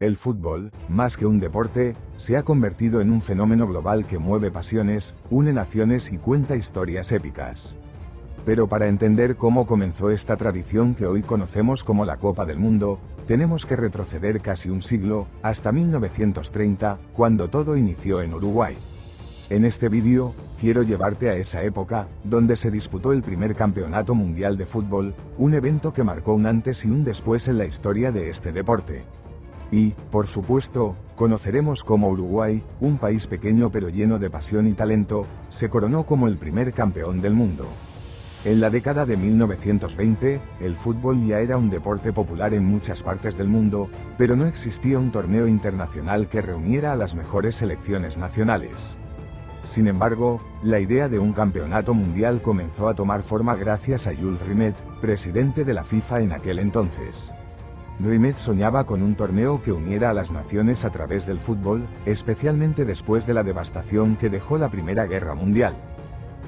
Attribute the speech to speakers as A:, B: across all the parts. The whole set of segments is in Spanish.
A: El fútbol, más que un deporte, se ha convertido en un fenómeno global que mueve pasiones, une naciones y cuenta historias épicas. Pero para entender cómo comenzó esta tradición que hoy conocemos como la Copa del Mundo, tenemos que retroceder casi un siglo, hasta 1930, cuando todo inició en Uruguay. En este vídeo, quiero llevarte a esa época, donde se disputó el primer campeonato mundial de fútbol, un evento que marcó un antes y un después en la historia de este deporte. Y, por supuesto, conoceremos cómo Uruguay, un país pequeño pero lleno de pasión y talento, se coronó como el primer campeón del mundo. En la década de 1920, el fútbol ya era un deporte popular en muchas partes del mundo, pero no existía un torneo internacional que reuniera a las mejores selecciones nacionales. Sin embargo, la idea de un campeonato mundial comenzó a tomar forma gracias a Jules Rimet, presidente de la FIFA en aquel entonces. Rimet soñaba con un torneo que uniera a las naciones a través del fútbol, especialmente después de la devastación que dejó la Primera Guerra Mundial.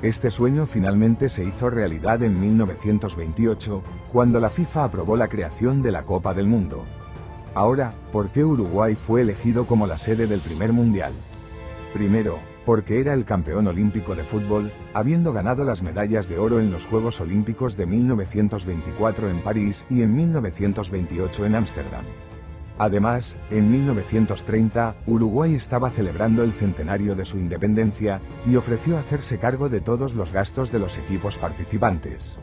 A: Este sueño finalmente se hizo realidad en 1928, cuando la FIFA aprobó la creación de la Copa del Mundo. Ahora, ¿por qué Uruguay fue elegido como la sede del primer mundial? Primero, porque era el campeón olímpico de fútbol, habiendo ganado las medallas de oro en los Juegos Olímpicos de 1924 en París y en 1928 en Ámsterdam. Además, en 1930, Uruguay estaba celebrando el centenario de su independencia y ofreció hacerse cargo de todos los gastos de los equipos participantes.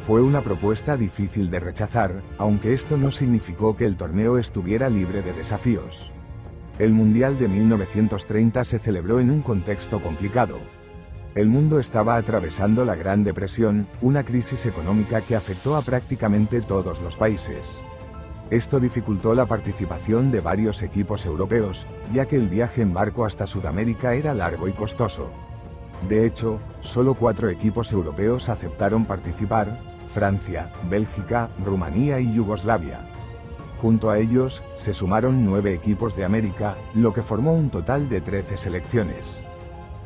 A: Fue una propuesta difícil de rechazar, aunque esto no significó que el torneo estuviera libre de desafíos. El Mundial de 1930 se celebró en un contexto complicado. El mundo estaba atravesando la Gran Depresión, una crisis económica que afectó a prácticamente todos los países. Esto dificultó la participación de varios equipos europeos, ya que el viaje en barco hasta Sudamérica era largo y costoso. De hecho, solo 4 equipos europeos aceptaron participar: Francia, Bélgica, Rumanía y Yugoslavia. Junto a ellos, se sumaron 9 equipos de América, lo que formó un total de 13 selecciones.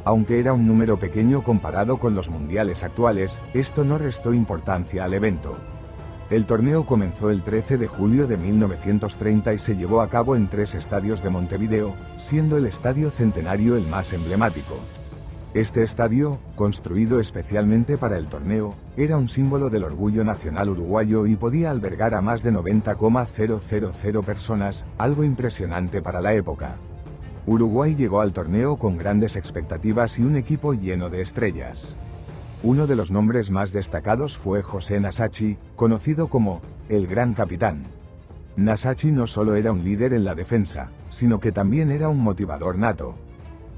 A: Aunque era un número pequeño comparado con los mundiales actuales, esto no restó importancia al evento. El torneo comenzó el 13 de julio de 1930 y se llevó a cabo en 3 estadios de Montevideo, siendo el Estadio Centenario el más emblemático. Este estadio, construido especialmente para el torneo, era un símbolo del orgullo nacional uruguayo y podía albergar a más de 90,000 personas, algo impresionante para la época. Uruguay llegó al torneo con grandes expectativas y un equipo lleno de estrellas. Uno de los nombres más destacados fue José Nasacci, conocido como el Gran Capitán. Nasacci no solo era un líder en la defensa, sino que también era un motivador nato.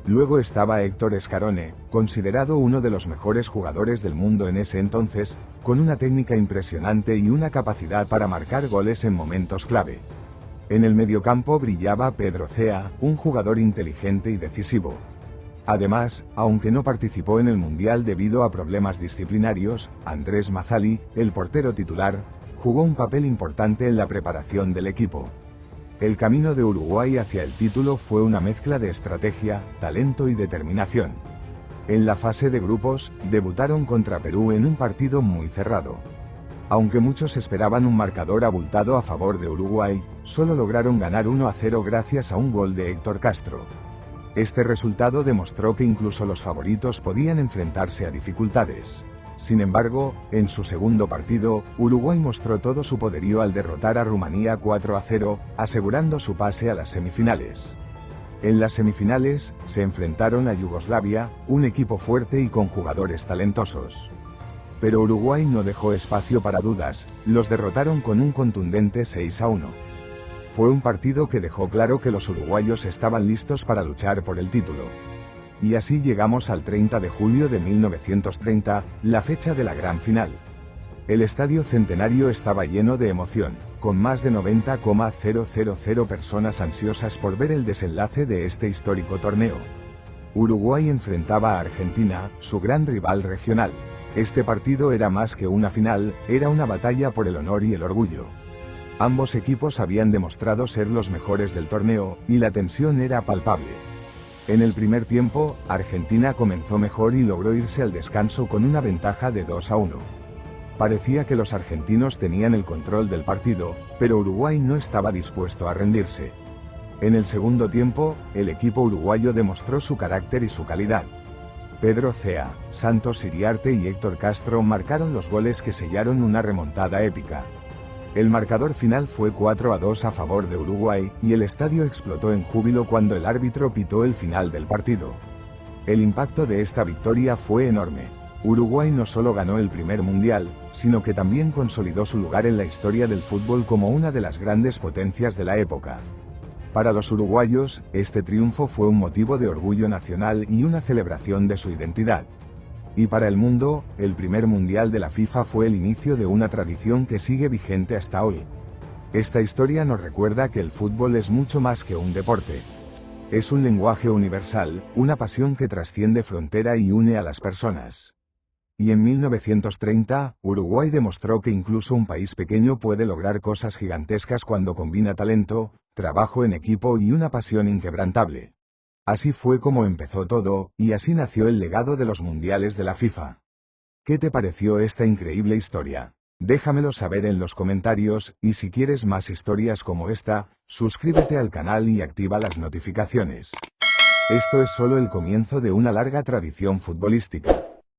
A: Luego estaba Héctor Scarone, considerado uno de los mejores jugadores del mundo en ese entonces, con una técnica impresionante y una capacidad para marcar goles en momentos clave. En el mediocampo brillaba Pedro Cea, un jugador inteligente y decisivo. Además, aunque no participó en el Mundial debido a problemas disciplinarios, Andrés Mazzali, el portero titular, jugó un papel importante en la preparación del equipo. El camino de Uruguay hacia el título fue una mezcla de estrategia, talento y determinación. En la fase de grupos, debutaron contra Perú en un partido muy cerrado. Aunque muchos esperaban un marcador abultado a favor de Uruguay, solo lograron ganar 1-0 gracias a un gol de Héctor Castro. Este resultado demostró que incluso los favoritos podían enfrentarse a dificultades. Sin embargo, en su segundo partido, Uruguay mostró todo su poderío al derrotar a Rumanía 4-0, asegurando su pase a las semifinales. En las semifinales, se enfrentaron a Yugoslavia, un equipo fuerte y con jugadores talentosos. Pero Uruguay no dejó espacio para dudas, los derrotaron con un contundente 6-1. Fue un partido que dejó claro que los uruguayos estaban listos para luchar por el título. Y así llegamos al 30 de julio de 1930, la fecha de la gran final. El Estadio Centenario estaba lleno de emoción, con más de 90,000 personas ansiosas por ver el desenlace de este histórico torneo. Uruguay enfrentaba a Argentina, su gran rival regional. Este partido era más que una final, era una batalla por el honor y el orgullo. Ambos equipos habían demostrado ser los mejores del torneo, y la tensión era palpable. En el primer tiempo, Argentina comenzó mejor y logró irse al descanso con una ventaja de 2-1. Parecía que los argentinos tenían el control del partido, pero Uruguay no estaba dispuesto a rendirse. En el segundo tiempo, el equipo uruguayo demostró su carácter y su calidad. Pedro Cea, Santos Iriarte y Héctor Castro marcaron los goles que sellaron una remontada épica. El marcador final fue 4-2 a favor de Uruguay, y el estadio explotó en júbilo cuando el árbitro pitó el final del partido. El impacto de esta victoria fue enorme. Uruguay no solo ganó el primer mundial, sino que también consolidó su lugar en la historia del fútbol como una de las grandes potencias de la época. Para los uruguayos, este triunfo fue un motivo de orgullo nacional y una celebración de su identidad. Y para el mundo, el primer mundial de la FIFA fue el inicio de una tradición que sigue vigente hasta hoy. Esta historia nos recuerda que el fútbol es mucho más que un deporte. Es un lenguaje universal, una pasión que trasciende frontera y une a las personas. Y en 1930, Uruguay demostró que incluso un país pequeño puede lograr cosas gigantescas cuando combina talento, trabajo en equipo y una pasión inquebrantable. Así fue como empezó todo, y así nació el legado de los mundiales de la FIFA. ¿Qué te pareció esta increíble historia? Déjamelo saber en los comentarios, y si quieres más historias como esta, suscríbete al canal y activa las notificaciones. Esto es solo el comienzo de una larga tradición futbolística.